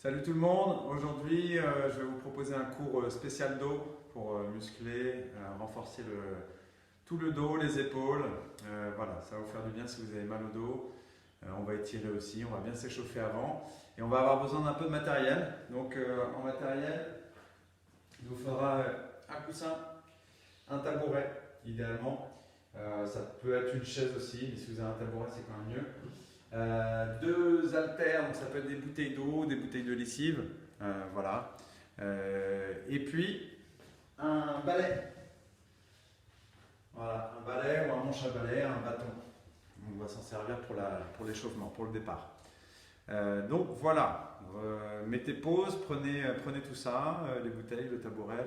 Salut tout le monde, aujourd'hui je vais vous proposer un cours spécial dos pour muscler, renforcer tout le dos, les épaules. Voilà, ça va vous faire du bien si vous avez mal au dos. On va étirer aussi, on va bien s'échauffer avant et on va avoir besoin d'un peu de matériel. Donc en matériel, il vous faudra un coussin, un tabouret idéalement. Ça peut être une chaise aussi, mais si vous avez un tabouret c'est quand même mieux. Deux haltères, donc ça peut être des bouteilles d'eau, des bouteilles de lessive, voilà. Et puis un balai, voilà, un balai ou un manche à balai, un bâton. On va s'en servir pour l'échauffement, pour le départ. Donc voilà, mettez pause, prenez tout ça, les bouteilles, le tabouret,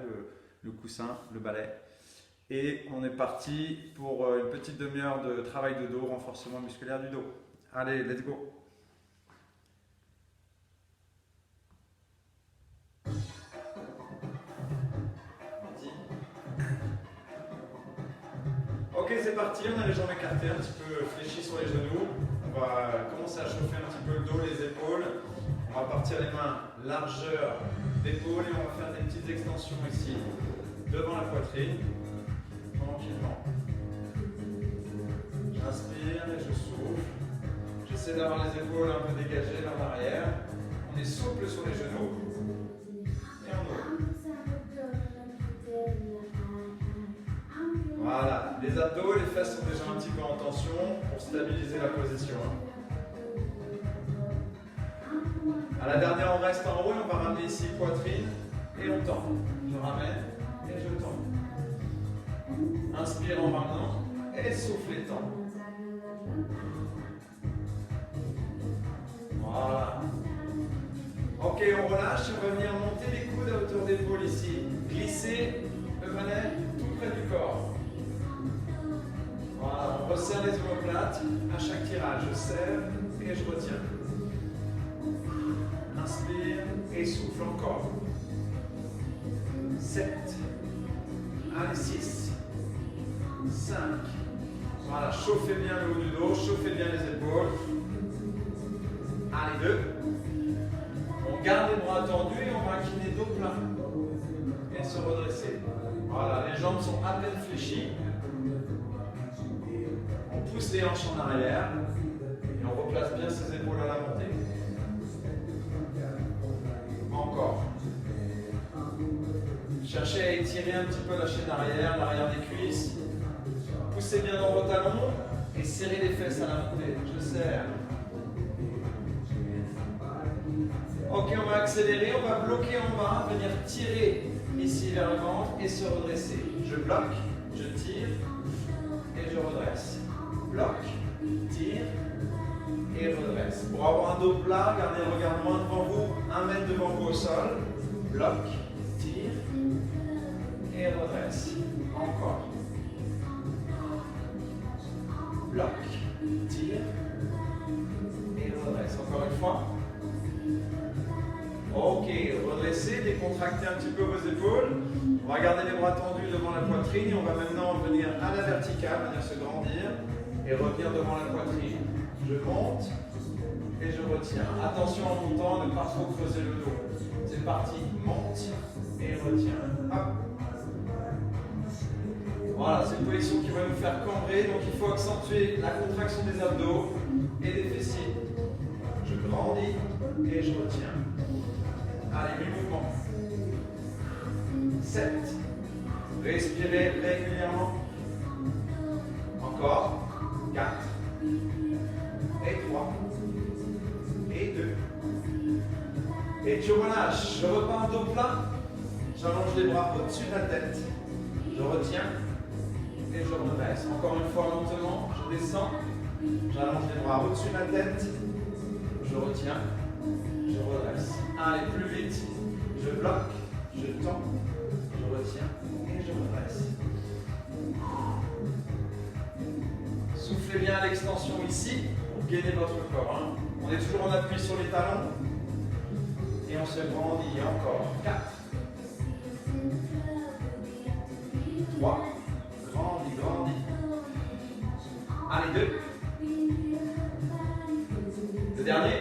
le coussin, le balai. Et on est parti pour une petite demi-heure de travail de dos, renforcement musculaire du dos. Allez, let's go! Ok, c'est parti, on a les jambes écartées, un petit peu fléchies sur les genoux. On va commencer à chauffer un petit peu le dos, les épaules. On va partir les mains largeur d'épaule et on va faire des petites extensions ici, devant la poitrine, tranquillement. J'inspire et je souffle. J'essaie d'avoir les épaules un peu dégagées vers l'arrière. On est souple sur les genoux. Et on ouvre. Voilà. Les abdos, les fesses sont déjà un petit peu en tension pour stabiliser la position. À la dernière, on reste en haut et on va ramener ici poitrine et on tend. Je ramène et je tends. Inspire en ramenant et souffle et tend. Voilà. Ok, on relâche, on va venir monter les coudes à hauteur d'épaule ici. Glisser le mollet tout près du corps. Voilà, on resserre les omoplates à chaque tirage. Je serre et je retiens. Inspire et souffle encore. 7. Allez, 6. 5. Voilà, chauffez bien le haut du dos, chauffez bien les épaules. Allez, 2. On garde les bras tendus et on va incliner dos plein. Et se redresser. Voilà, les jambes sont à peine fléchies. On pousse les hanches en arrière. Et on replace bien ses épaules à la montée. Encore. Cherchez à étirer un petit peu la chaîne arrière, l'arrière des cuisses. Poussez bien dans vos talons et serrez les fesses à la montée. Je serre. Ok, on va accélérer, on va bloquer en bas, venir tirer ici vers le ventre et se redresser. Je bloque, je tire et je redresse. Bloque, tire et redresse. Pour avoir un dos plat, gardez le regard loin devant vous, 1 mètre devant vous au sol. Bloque, tire et redresse. Encore. Bloque, tire et redresse. Encore une fois. Ok, redressez, décontractez un petit peu vos épaules. On va garder les bras tendus devant la poitrine et on va maintenant venir à la verticale, venir se grandir et revenir devant la poitrine. Je monte et je retiens. Attention en montant, ne pas trop creuser le dos. C'est parti, monte et retiens. Hop. Voilà, c'est une position qui va nous faire cambrer, donc il faut accentuer la contraction des abdos et des fessiers. Je grandis et je retiens. Allez, 8 mouvements. 7. Respirez régulièrement. Encore. 4. Et 3. Et 2. Et tu relâches. Je repars dos plat. J'allonge les bras au-dessus de la tête. Je retiens. Et je redresse. Encore une fois lentement. Je descends. J'allonge les bras au-dessus de la tête. Je retiens. Je redresse. Allez, plus vite. Je bloque, je tends, je retiens et je redresse. Soufflez bien à l'extension ici pour gainer votre corps. Hein. On est toujours en appui sur les talons. Et on se grandit. Encore. 4. 3. Grandis, grandis. Allez, 2. Le dernier.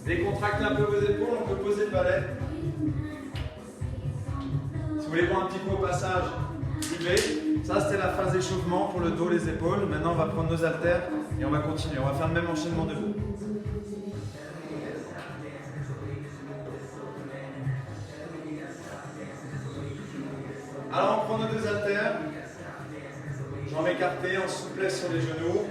Décontractez un peu vos épaules, on peut poser le balai. Si vous voulez voir un petit coup au passage, suivez. Ça, c'était la phase d'échauffement pour le dos, les épaules. Maintenant, on va prendre nos haltères et on va continuer. On va faire le même enchaînement debout. Alors, on prend nos deux haltères. Jambes écartées, en souplesse sur les genoux.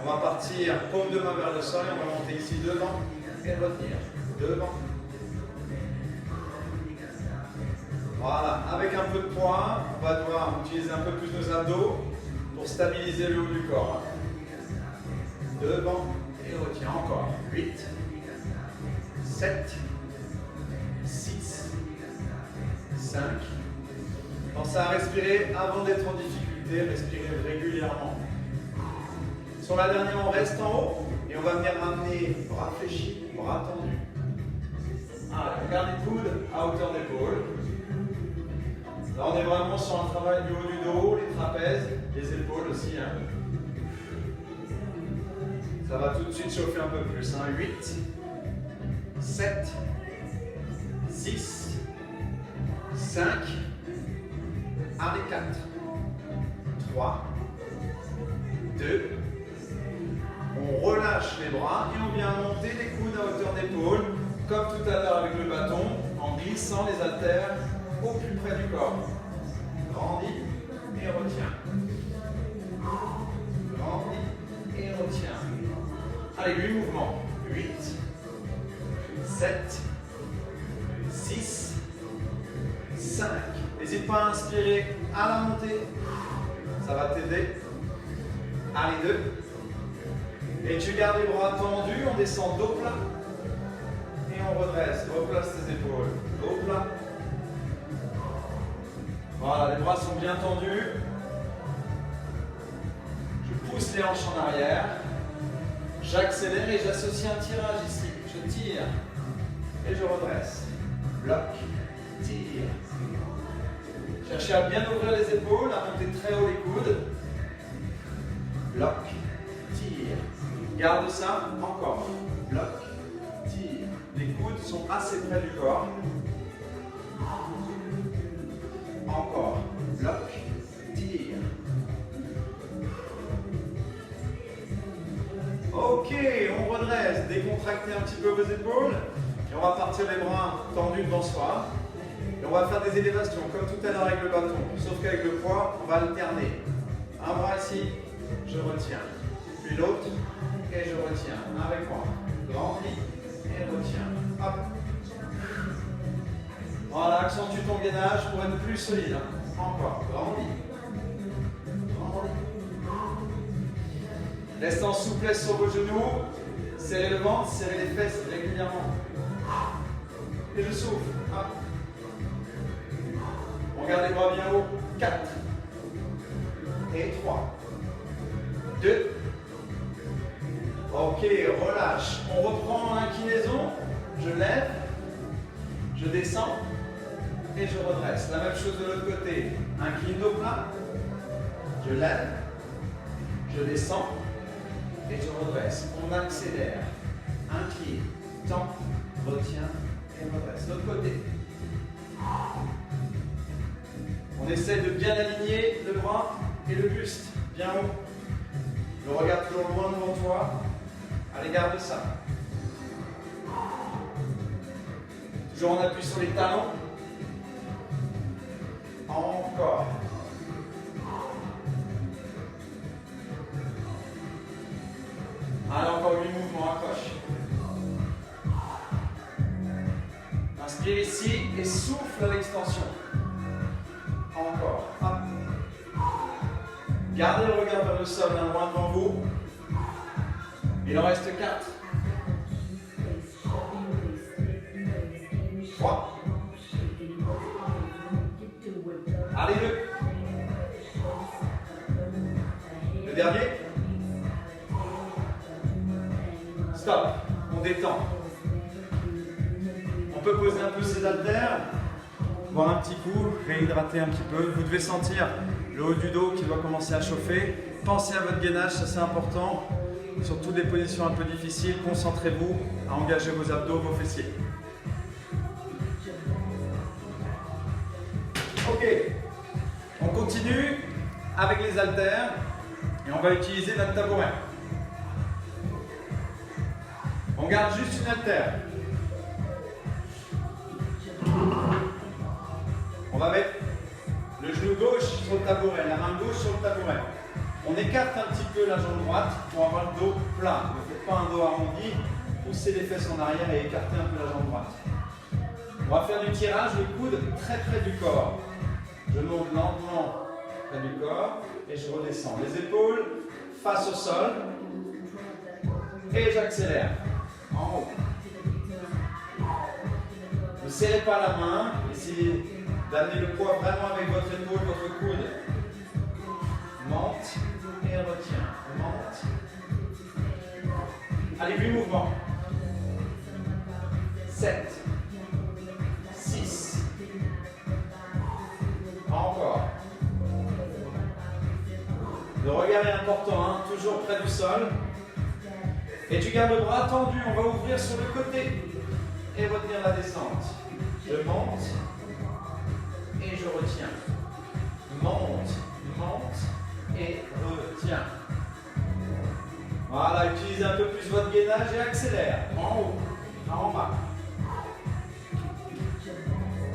On va partir paume de main vers le sol et on va monter ici devant et retenir. Devant. Voilà, avec un peu de poids, on va devoir utiliser un peu plus nos abdos pour stabiliser le haut du corps. Devant et retiens encore. 8, 7, 6, 5. Pensez à respirer avant d'être en difficulté, respirez régulièrement. Sur la dernière, on reste en haut et on va venir ramener bras fléchis, bras tendus. Allez, on garde les coudes à hauteur d'épaule. Là, on est vraiment sur un travail du haut du dos, les trapèzes, les épaules aussi. Hein. Ça va tout de suite chauffer un peu plus. Hein. 8, 7, 6, 5, allez 4, 3, 2, on relâche les bras et on vient monter les coudes à hauteur d'épaule, comme tout à l'heure avec le bâton, en glissant les haltères au plus près du corps. Grandis et retiens. Grandis et retiens. Allez, 8 mouvements. 8, 7, 6, 5. N'hésite pas à inspirer à la montée. Ça va t'aider. Allez, 2. Et tu gardes les bras tendus, on descend dos plat. Et on redresse. Replace tes épaules. Dos plat. Voilà, les bras sont bien tendus. Je pousse les hanches en arrière. J'accélère et j'associe un tirage ici. Je tire et je redresse. Bloc, tire. Cherchez à bien ouvrir les épaules, à monter très haut les coudes. Bloc, tire. Garde ça, encore. Bloc, tire. Les coudes sont assez près du corps. Encore. Bloc, tire. Ok, on redresse. Décontractez un petit peu vos épaules. Et on va partir les bras tendus devant soi. Et on va faire des élévations, comme tout à l'heure avec le bâton. Sauf qu'avec le poids, on va alterner. Un bras ici, je retiens. Puis l'autre, et je retiens. Avec moi. Grandis et retiens. Hop. Voilà, accentue ton gainage pour être plus solide. Encore. Grandis. Grandis. Restez en souplesse sur vos genoux. Serrez le ventre, serrez les fesses régulièrement. Et je souffle. Hop. On garde les bras bien haut. 4. Et 3. 2. Ok, relâche. On reprend l'inclinaison. Je lève. Je descends. Et je redresse. La même chose de l'autre côté. Incline dos plat. Je lève. Je descends. Et je redresse. On accélère. Incline. Tend. Retiens. Et redresse. L'autre côté. On essaie de bien aligner le bras et le buste. Bien haut. Le regard toujours loin devant toi. Allez, garde ça. Toujours en appui sur les talons. Encore. Allez, encore 8 mouvements, accroche. Inspire ici et souffle à l'extension. Encore. Hop. Gardez le regard vers le sol, loin devant vous. Il en reste 4. 3. Allez, 2. Le dernier. Stop. On détend. On peut poser un peu ses haltères. Boire un petit coup, réhydrater un petit peu. Vous devez sentir le haut du dos qui doit commencer à chauffer. Pensez à votre gainage, ça c'est important. sur toutes les positions un peu difficiles, concentrez-vous à engager vos abdos, vos fessiers. Ok, on continue avec les haltères et on va utiliser notre tabouret. On garde juste une haltère. On va mettre le genou gauche sur le tabouret, la main gauche sur le tabouret. On écarte un petit peu la jambe droite pour avoir le dos plat. Ne faites pas un dos arrondi, poussez les fesses en arrière et écartez un peu la jambe droite. On va faire du tirage, le coude très près du corps. Je monte lentement près du corps et je redescends. Les épaules face au sol et j'accélère. En haut. Ne serrez pas la main, essayez d'amener le poids vraiment avec votre épaule, votre coude. Monte et retiens. Monte. Allez, 8 mouvements. 7. 6. Encore. Le regard est important, hein, toujours près du sol. Et tu gardes le bras tendu, on va ouvrir sur le côté et retenir la descente. Je monte et je retiens. Monte, monte et retiens. Voilà, utilisez un peu plus votre gainage et accélère. En haut, en bas.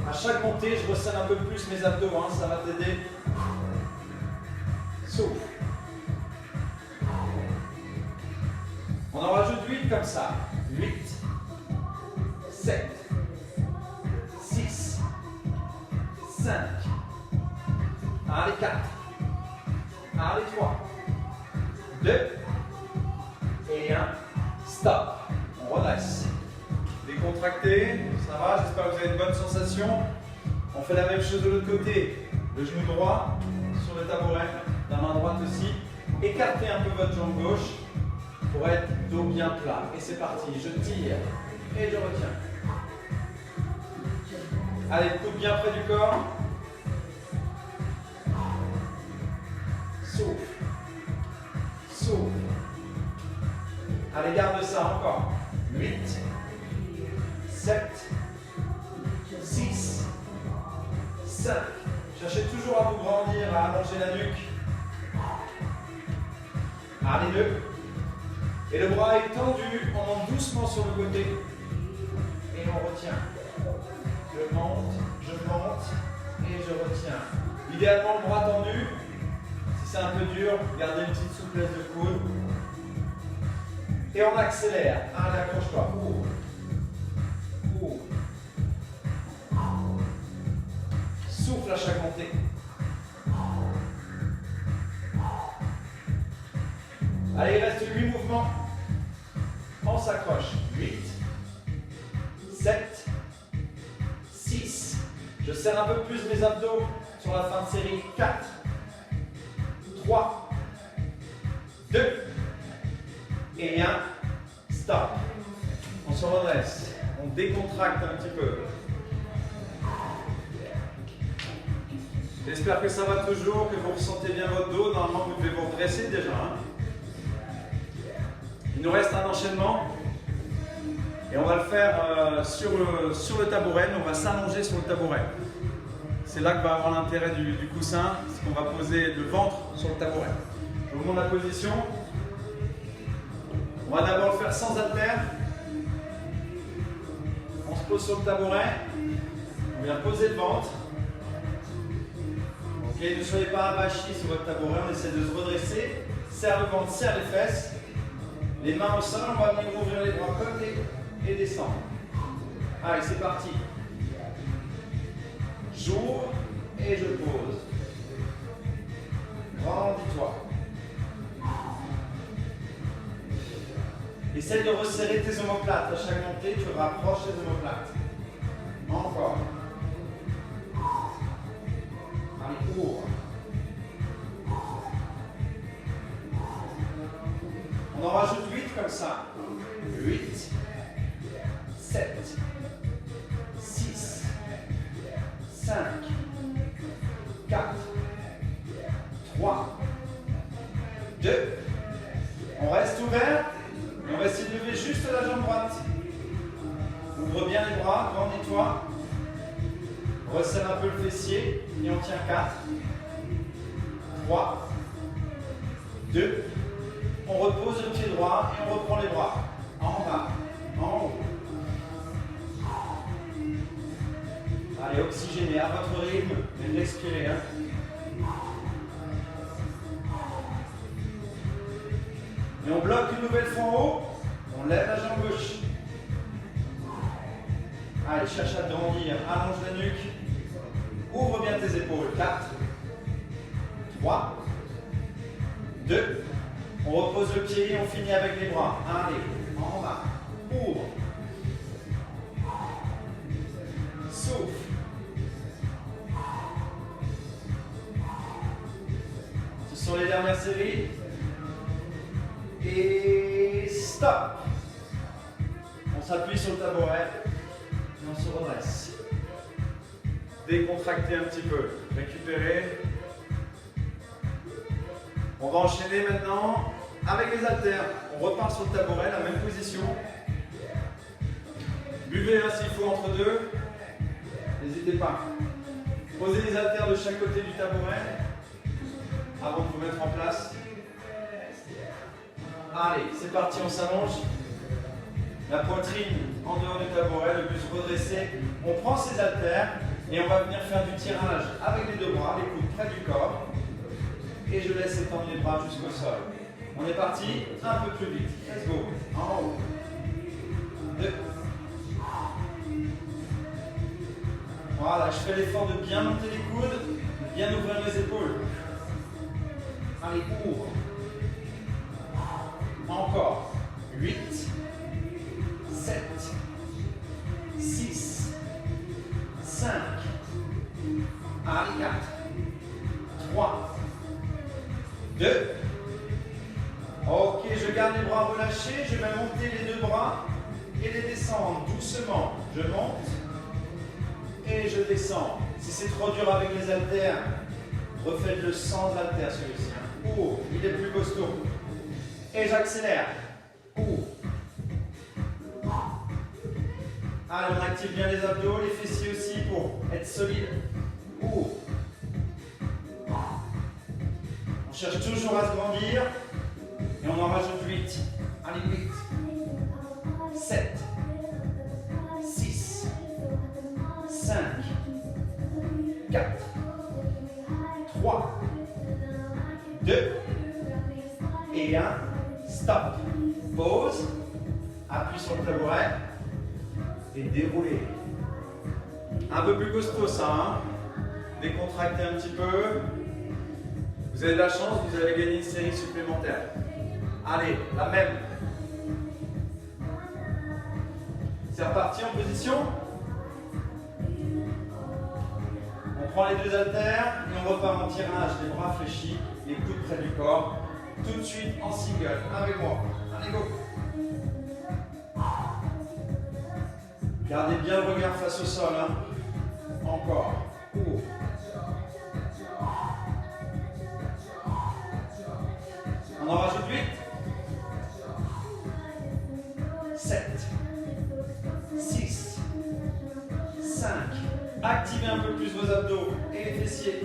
À chaque montée, je resserre un peu plus mes abdos, hein, ça va t'aider. Souffle. On en rajoute 8 comme ça. 8, 7, 6, 5, allez 4, allez 3, 2 et 1, stop. On redresse. Décontracté, ça va, j'espère que vous avez une bonne sensation. On fait la même chose de l'autre côté. Le genou droit sur le tabouret, la main droite aussi. Écartez un peu votre jambe gauche pour être dos bien plat. Et c'est parti, je tire et je retiens. Allez, coude bien près du corps. Souffle. Souffle. Allez, garde ça encore. 8, 7, 6, 5. Cherchez toujours à vous grandir, à allonger la nuque. Allez, 2. Et le bras est tendu, on monte doucement sur le côté. Et on retient. Je monte et je retiens. Idéalement, le bras tendu. Si c'est un peu dur, gardez une petite souplesse de coude. Et on accélère. Allez, accroche-toi. Souffle à chaque montée. Allez, il reste 8 mouvements. On s'accroche. 8, 7, 6. Je serre un peu plus mes abdos sur la fin de série. 4, 3, 2 et 1. Stop. On se redresse. On décontracte un petit peu. J'espère que ça va toujours, que vous ressentez bien votre dos. Normalement, vous devez vous redresser déjà. Hein. Il nous reste un enchaînement. Et on va le faire sur le tabouret. On va s'allonger sur le tabouret. C'est là que va avoir l'intérêt du coussin. C'est qu'on va poser le ventre sur le tabouret. Je vous montre la position. On va d'abord le faire sans haltère. On se pose sur le tabouret. On vient poser le ventre. Okay, ne soyez pas abachi sur votre tabouret, on essaie de se redresser. Serre le ventre, serre les fesses. Les mains au sol, on va venir ouvrir les bras côté et descendre. Allez, c'est parti. J'ouvre et je pose. Grandis-toi. Essaye de resserrer tes omoplates. À chaque montée, tu rapproches tes omoplates. Encore. Allez, ouvre. On en rajoute 8 comme ça. 8, 7, 6, 5, 4, 3, 2, On reste ouvert et on va essayer de lever juste la jambe droite. Ouvre bien les bras, grand nettoie. Resserre un peu le fessier et on tient 4, 3, 2. On repose le pied droit et on reprend les bras. En bas, en haut. Allez, oxygénez à votre rythme et respirez. Et on bloque une nouvelle fois en haut. On lève la jambe gauche. Allez, cherche à te grandir. Allonge la nuque. Ouvre bien tes épaules. 4, 3, 2. On repose le pied et on finit avec les bras. Allez, en bas. Ouvre. Souffle. Ce sont les dernières séries. Et stop. On s'appuie sur le tabouret et on se redresse. Décontractez un petit peu. Récupérez. On va enchaîner maintenant avec les haltères. On repart sur le tabouret, la même position. Buvez s'il faut entre deux. N'hésitez pas. Posez les haltères de chaque côté du tabouret avant de vous mettre en place. Allez, c'est parti, on s'allonge. La poitrine en dehors du tabouret, le buste redressé. On prend ses haltères et on va venir faire du tirage avec les deux bras, les coudes près du corps. Et je laisse étendre les bras jusqu'au sol. On est parti, un peu plus vite. Let's go. En haut. 2. Voilà, je fais l'effort de bien monter les coudes, de bien ouvrir les épaules. Allez, ouvre. Encore. 8, 7, 6, 5. Allez, 4, 3, 2. Ok, je garde les bras relâchés. Je vais monter les deux bras et les descendre doucement. Je monte et je descends. Si c'est trop dur avec les haltères, refaites-le sans haltères celui-ci. Oh, il est plus costaud. Et j'accélère. Allez, on active bien les abdos, les fessiers aussi pour être solide. On cherche toujours à se grandir. Et on en rajoute 8. Allez, 8. 7. 6. 5. 4. 3. 2. Et 1. Stop. Pause. Appuie sur le tabouret. Et déroulez. Un peu plus costaud ça, hein. Décontractez un petit peu. Vous avez de la chance, vous allez gagner une série supplémentaire. Allez, la même. C'est reparti en position. On prend les deux haltères et on repart en tirage, les bras fléchis, les coudes près du corps. Tout de suite en single, avec moi. Allez, go. Gardez bien le regard face au sol. Hein. Encore. On en rajoute 8. 7. 6. 5. Activez un peu plus vos abdos et les fessiers.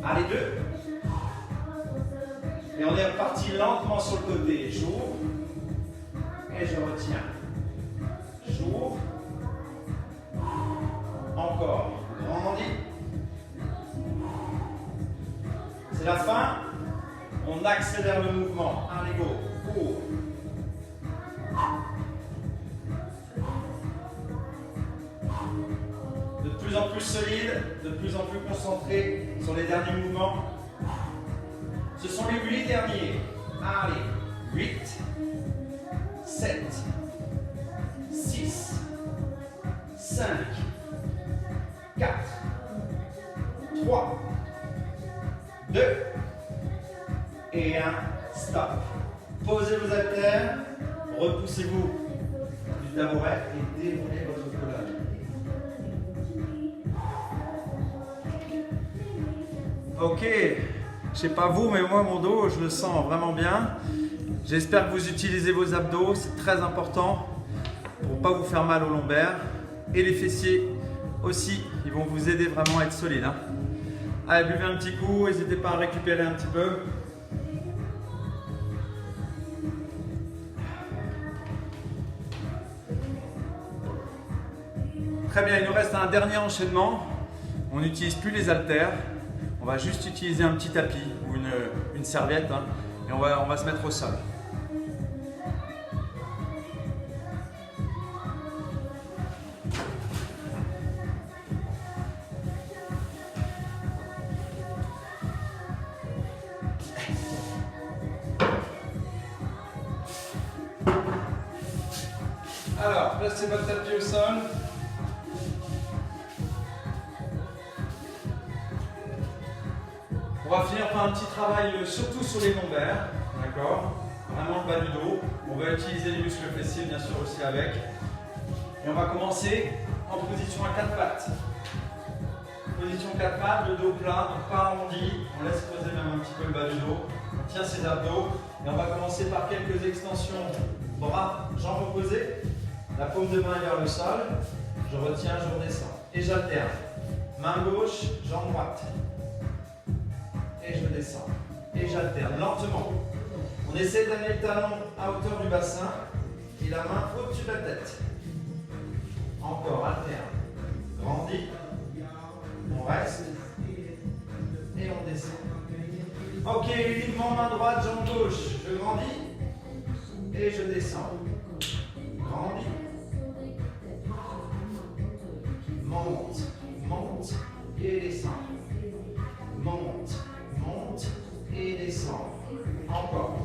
Allez, 2. Et on est reparti lentement sur le côté. J'ouvre. Et je retiens. J'ouvre. Encore. Grandis. C'est la fin. On accélère le mouvement. Allez, go. Ouvre. De plus en plus solide, de plus en plus concentré sur les derniers mouvements. Ce sont les 8 derniers. Allez. 8, 7, 6, 5, 4, 3, 2, et 1. Stop. Posez vos haltères, repoussez-vous du tabouret et déroulez votre colonne. Ok, je sais pas vous, mais moi mon dos, je le sens vraiment bien. J'espère que vous utilisez vos abdos, c'est très important pour ne pas vous faire mal aux lombaires. Et les fessiers aussi, ils vont vous aider vraiment à être solides. Hein. Allez, buvez un petit coup, n'hésitez pas à récupérer un petit peu. Très bien, il nous reste un dernier enchaînement. On n'utilise plus les haltères. On va juste utiliser un petit tapis ou une serviette hein, et on va se mettre au sol. Alors, placez votre tapis au sol. On va finir par un petit travail surtout sur les lombaires, d'accord? Vraiment le bas du dos. On va utiliser les muscles fessiers bien sûr aussi avec. Et on va commencer en position à 4 pattes. Position 4 pattes, le dos plat, donc pas arrondi. On laisse creuser même un petit peu le bas du dos. On tient ses abdos. Et on va commencer par quelques extensions bras, jambes opposées. La paume de main est vers le sol. Je retiens, je redescends. Et j'alterne. Main gauche, jambe droite. Et je descends. Et j'alterne lentement. On essaie d'amener le talon à hauteur du bassin et la main au-dessus de la tête. Encore, alterne. Grandis. On reste. Et on descend. Ok, uniquement main droite, jambe gauche. Je grandis. Et je descends. Grandis. Monte. Monte. Et descend. Monte. Monte et descend. Encore.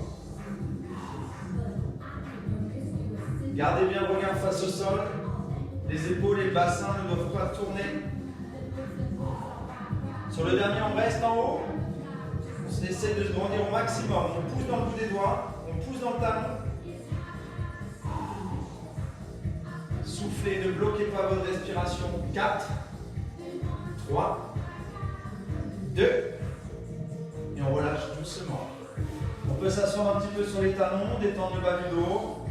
Gardez bien le regard face au sol. Les épaules et le bassin ne doivent pas tourner. Sur le dernier, on reste en haut. On essaie de se grandir au maximum. On pousse dans le bout des doigts. On pousse dans le talon. Soufflez, ne bloquez pas votre respiration. 4, 3, 2. Et on relâche doucement. On peut s'asseoir un petit peu sur les talons, détendre le bas du dos,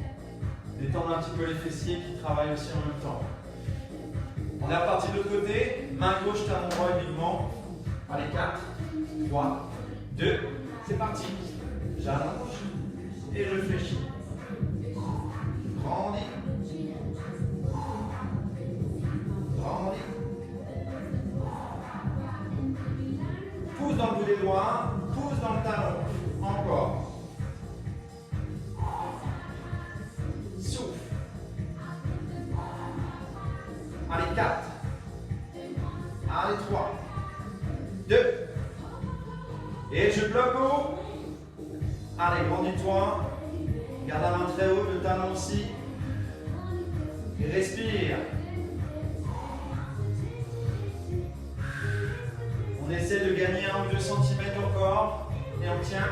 détendre un petit peu les fessiers qui travaillent aussi en même temps. On est reparti de l'autre côté, main gauche, talon droit uniquement. Allez, 4, 3, 2, c'est parti. J'allonge et je fléchis. Grandis. Grandis. Pousse dans le bout des doigts, pousse dans le talon. Encore. Souffle. Allez, 4. Allez, 3. 2. Et je bloque haut. Allez, grandis-toi. Garde la main très haut, le talon aussi. Et respire. On essaie de gagner 1 ou 2 cm au corps. Et on tient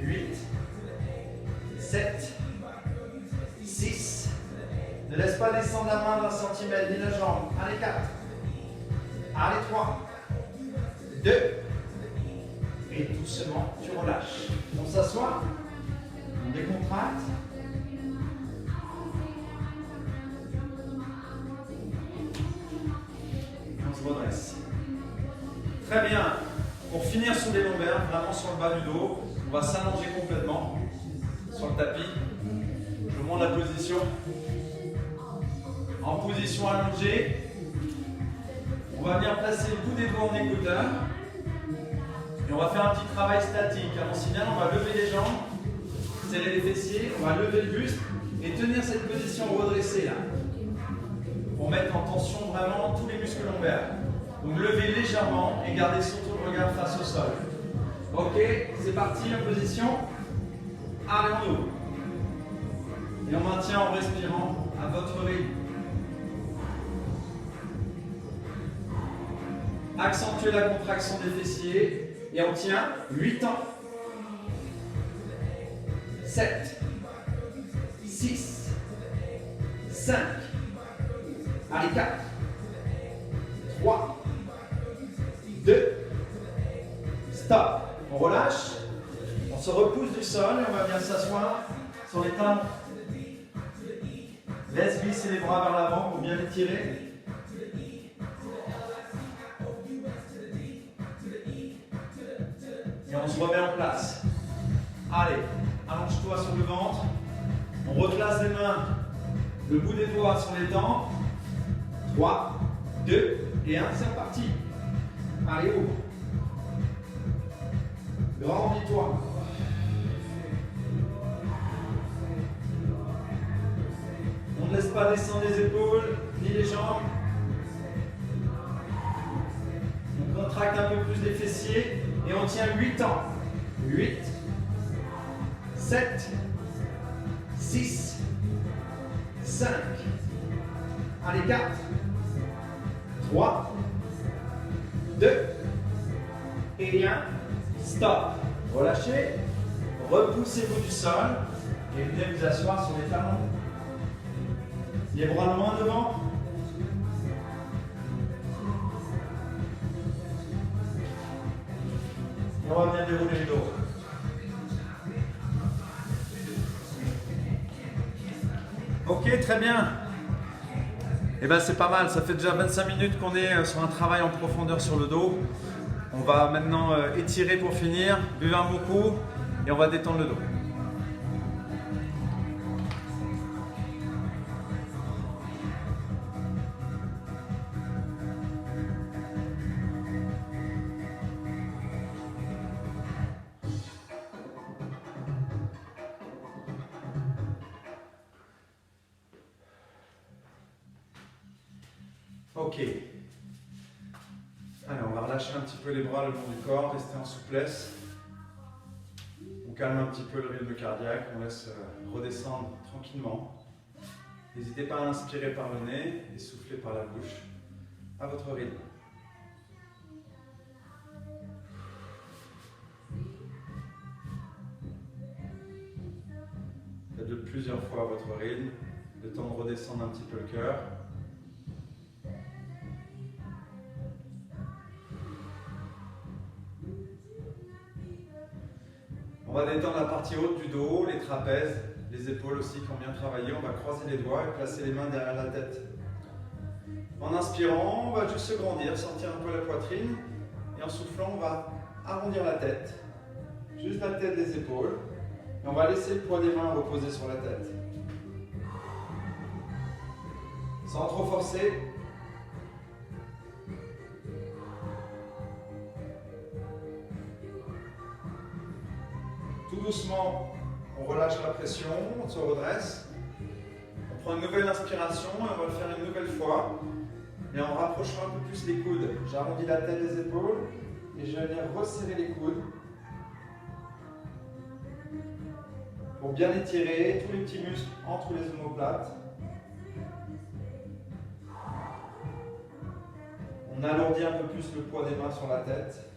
8, 7, 6. Ne laisse pas descendre la main d'un centimètre ni la jambe. Allez, 4. Allez, 3. 2. Et doucement, tu relâches. On s'assoit. On décontracte. Et on se redresse. Très bien. Pour finir sur les lombaires, vraiment sur le bas du dos, on va s'allonger complètement sur le tapis. Je vous montre la position. En position allongée, on va venir placer le bout des doigts en écouteur. Et on va faire un petit travail statique. Avant signal, on va lever les jambes, serrer les fessiers, on va lever le buste et tenir cette position redressée là. Pour mettre en tension vraiment tous les muscles lombaires. Donc levez légèrement et gardez surtout le regard face au sol. Ok, c'est parti en position. Allez, on ouvre. Et on maintient en respirant à votre rythme. Accentuez la contraction des fessiers et on tient 8 ans. 7, 6, 5, allez 4, 3, 2, stop. On relâche, on se repousse du sol et on va bien s'asseoir sur les talons. Laisse glisser les bras vers l'avant pour bien les tirer. Et on se remet en place. Allez, allonge-toi sur le ventre. On reclasse les mains, le bout des doigts sur les dents. 3, 2 et 1, c'est reparti. Allez, ouvre. Grandis-toi. On ne laisse pas descendre les épaules, ni les jambes. On contracte un peu plus les fessiers et on tient 8 temps. 8, 7, 6, 5. Allez, 4, 3, 2 et 1. Stop. Relâchez. Repoussez-vous du sol et venez vous asseoir sur les talons. Les bras loin devant. Et on va bien dérouler le dos. Ok, très bien. Et ben c'est pas mal, ça fait déjà 25 minutes qu'on est sur un travail en profondeur sur le dos. On va maintenant étirer pour finir, buvez un bon coup et on va détendre le dos. Ok. Allez, on va relâcher un petit peu les bras le long du corps, rester en souplesse. On calme un petit peu le rythme cardiaque, on laisse redescendre tranquillement. N'hésitez pas à inspirer par le nez et souffler par la bouche à votre rythme. Faites-le plusieurs fois à votre rythme, le temps de redescendre un petit peu le cœur. On va détendre la partie haute du dos, les trapèzes, les épaules aussi qui ont bien travaillé. On va croiser les doigts et placer les mains derrière la tête. En inspirant, on va juste se grandir, sentir un peu la poitrine. Et en soufflant, on va arrondir la tête. Juste la tête des épaules. Et on va laisser le poids des mains reposer sur la tête. Sans trop forcer. Tout doucement, on relâche la pression, on se redresse. On prend une nouvelle inspiration et on va le faire une nouvelle fois. Et on rapprochera un peu plus les coudes. J'arrondis la tête des épaules et je vais venir resserrer les coudes. Pour bien étirer tous les petits muscles entre les omoplates. On alourdit un peu plus le poids des mains sur la tête.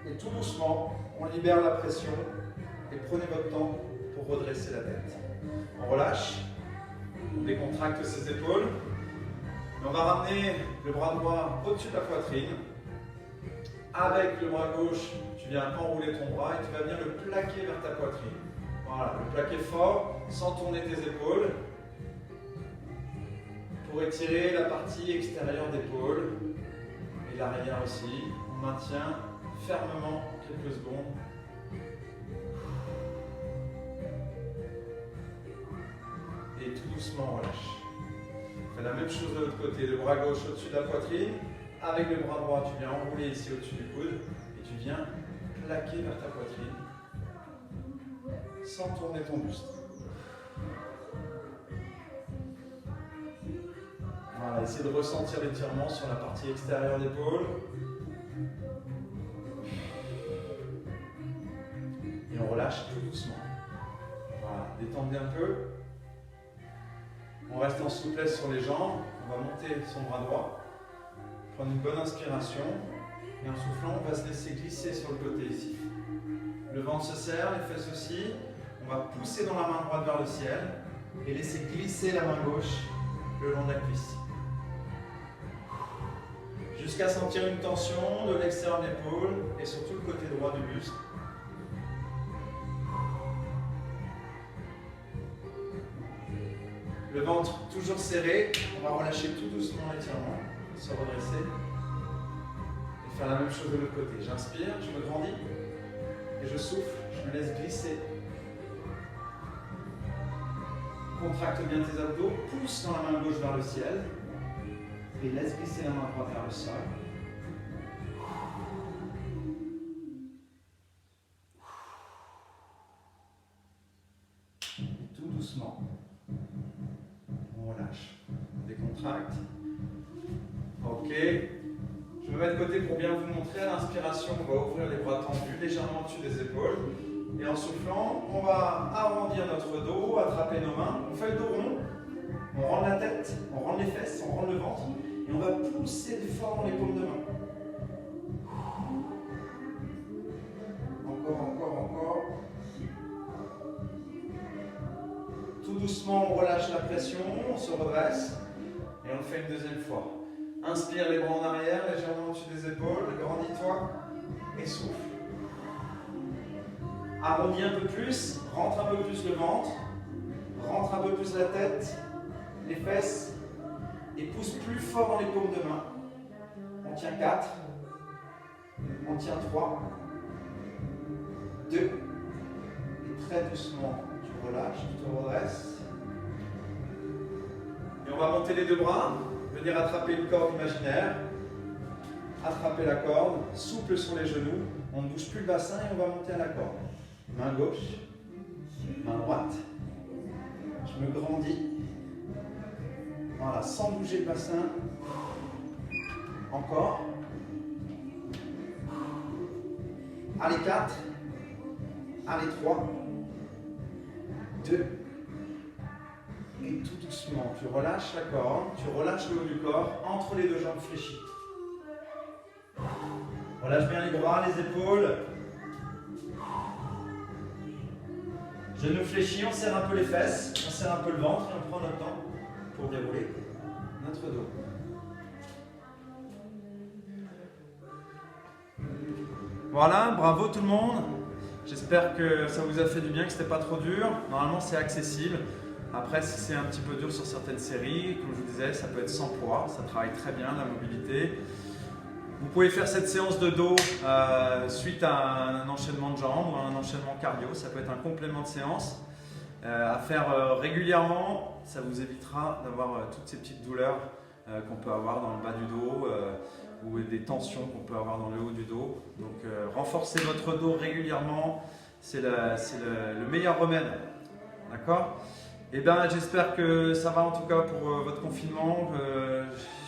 Et tout doucement, on libère la pression et prenez votre temps pour redresser la tête. On relâche, on décontracte ses épaules. Et on va ramener le bras droit au-dessus de la poitrine. Avec le bras gauche, tu viens enrouler ton bras et tu vas venir le plaquer vers ta poitrine. Voilà, le plaquer fort, sans tourner tes épaules. Pour étirer la partie extérieure d'épaule et l'arrière aussi. On maintient fermement quelques secondes. Et tout doucement, on relâche. On fait la même chose de l'autre côté, le bras gauche au-dessus de la poitrine. Avec le bras droit, tu viens enrouler ici au-dessus du coude et tu viens plaquer vers ta poitrine sans tourner ton buste. Voilà, essayez de ressentir l'étirement sur la partie extérieure d'épaule. Et on relâche tout doucement. Voilà, détendez un peu. On reste en souplesse sur les jambes. On va monter son bras droit. Prendre une bonne inspiration. Et en soufflant, on va se laisser glisser sur le côté ici. Le ventre se serre, les fesses aussi. On va pousser dans la main droite vers le ciel. Et laisser glisser la main gauche le long de la cuisse. jusqu'à sentir une tension de l'extérieur de l'épaule et surtout le côté droit du buste. Le ventre toujours serré, on va relâcher tout doucement l'étirement, se redresser et faire la même chose de l'autre côté. J'inspire, je me grandis et je souffle, je me laisse glisser. Contracte bien tes abdos, pousse dans la main gauche vers le ciel et laisse glisser la main droite vers le sol. Et tout doucement, on relâche, on décontracte. Ok, je me mets de côté pour bien vous montrer. À l'inspiration, on va ouvrir les bras tendus légèrement au-dessus des épaules. Et en soufflant, on va arrondir notre dos, attraper nos mains. On fait le dos rond, on rend la tête, on rend les fesses, on rend le ventre. Et on va pousser fort dans les paumes de main. Encore. Tout doucement, on relâche la pression, on se redresse. Et on le fait une deuxième fois. Inspire les bras en arrière, légèrement au-dessus des épaules. Grandis-toi et souffle. Arrondis un peu plus, rentre un peu plus le ventre, rentre un peu plus la tête, les fesses, et pousse plus fort dans les paumes de main. On tient 4, on tient 3, 2, et très doucement, tu relâches, tu te redresses. Et on va monter les deux bras, venir attraper une corde imaginaire, attraper la corde, souple sur les genoux, on ne bouge plus le bassin et on va monter à la corde. Main gauche, main droite. Je me grandis. Voilà, sans bouger le bassin. Encore. Allez, 4. Allez, 3. 2. Et tout doucement, tu relâches la corde, tu relâches le haut du corps entre les deux jambes fléchies. Relâche bien les bras, les épaules. Genoux fléchis, on serre un peu les fesses, on serre un peu le ventre et on prend notre temps pour dérouler notre dos. Voilà, bravo tout le monde. J'espère que ça vous a fait du bien, que c'était pas trop dur. Normalement, c'est accessible. Après, si c'est un petit peu dur sur certaines séries, comme je vous disais, ça peut être sans poids. Ça travaille très bien la mobilité. Vous pouvez faire cette séance de dos suite à un enchaînement de jambes ou un enchaînement cardio. Ça peut être un complément de séance à faire régulièrement. Ça vous évitera d'avoir toutes ces petites douleurs qu'on peut avoir dans le bas du dos ou des tensions qu'on peut avoir dans le haut du dos. Donc renforcez votre dos régulièrement, c'est le meilleur remède. D'accord ? Eh bien, j'espère que ça va en tout cas pour votre confinement.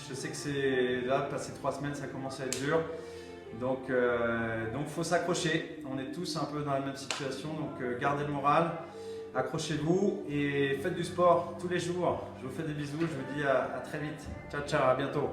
Je sais que c'est là, passer 3 semaines, ça commence à être dur. Donc faut s'accrocher. On est tous un peu dans la même situation. Donc gardez le moral, accrochez-vous et faites du sport tous les jours. Je vous fais des bisous. Je vous dis à très vite. Ciao, ciao, à bientôt.